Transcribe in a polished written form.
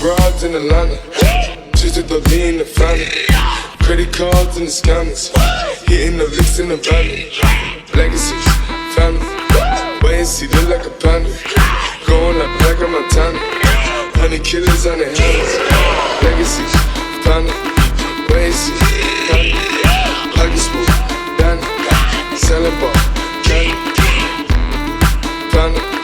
broads in Atlanta. Twisted the lean, the family. Credit cards and the scammers. Hitting the licks in the van. Legacies, family. Wait and see, look like a panda. Going like Black on Montana. 100 killers on their hands. Legacies, family. Wait and see, family. Pocket smooth, Danny. Selling ball, candy. Family.